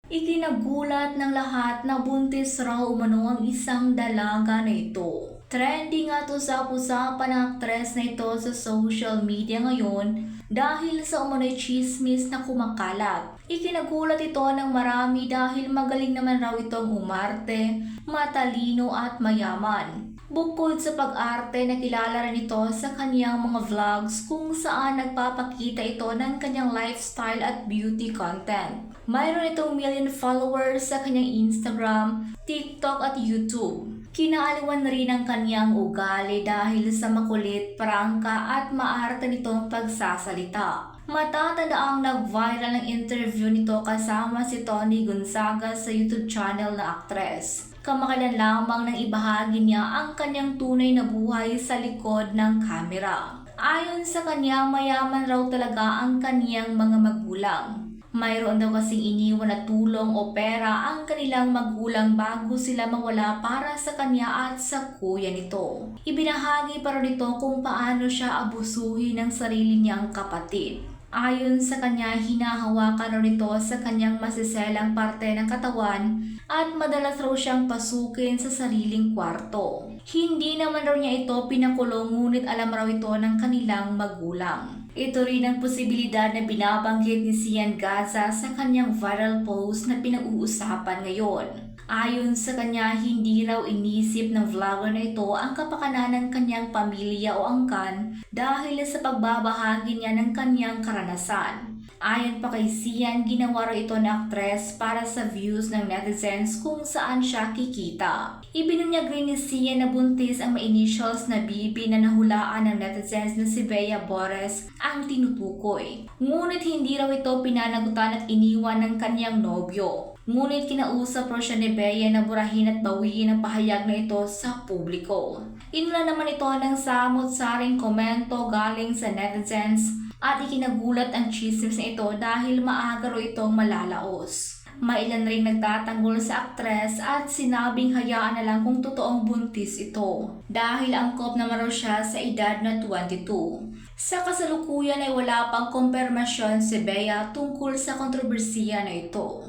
Ikinagulat ng lahat na buntis raw umano ang isang dalaga na ito. Trending nga to sa usapan ng aktres na ito sa social media ngayon dahil sa umano'y chismis na kumakalat. Ikinagulat ito ng marami dahil magaling naman raw itong umarte, matalino at mayaman. Bukod sa pag-arte, nakilala rin ito sa kanyang mga vlogs kung saan nagpapakita ito ng kanyang lifestyle at beauty content. Mayroon itong million followers sa kanyang Instagram, TikTok at YouTube. Kinaaliwan rin ang kanyang ugali dahil sa makulit, prangka at maarte nitong pagsasalita. Matatandaang nag-viral ang interview nito kasama si Tony Gonzaga sa YouTube channel na aktres. Kamakailan lamang nang ibahagi niya ang kanyang tunay na buhay sa likod ng kamera. Ayon sa kanya, mayaman raw talaga ang kaniyang mga magulang. Mayroon daw kasing iniwan na tulong o pera ang kanilang magulang bago sila mawala para sa kanya at sa kuya nito. Ibinahagi pa rin ito kung paano siya abusuhin ng sarili niyang kapatid. Ayon sa kanya, hinahawakan raw nito sa kanyang masiselang parte ng katawan at madalas raw siyang pasukin sa sariling kwarto. Hindi naman raw niya ito pinakulong ngunit alam raw ito ng kanilang magulang. Ito rin ang posibilidad na binabanggit ni Sian Gaza sa kanyang viral post na pinag-uusapan ngayon. Ayon sa kanya, hindi raw inisip ng vlogger na ito ang kapakanan ng kanyang pamilya o angkan dahil sa pagbabahagi niya ng kanyang karanasan. Ayon pa kay Sian, ginawa raw ito na aktres para sa views ng netizens kung saan siya kikita. Ibinunyag rin ni Sian na buntis ang may initials na BB na nahulaan ng netizens na si Bea Bores ang tinutukoy. Ngunit hindi raw ito pinanagutan at iniwan ng kanyang nobyo. Ngunit kinausap raw siya ni Bea na burahin at bawiin ang pahayag na ito sa publiko. Inula naman ito ng samot-saring komento galing sa netizens at ikinagulat ang chismis na ito dahil maaga raw itong malalaos. Mailan rin nagtatanggol sa aktres at sinabing hayaan na lang kung totoong buntis ito dahil angkop naman raw siya sa edad na 22. Sa kasalukuyan ay wala pang kumpirmasyon si Bea tungkol sa kontrobersiya na ito.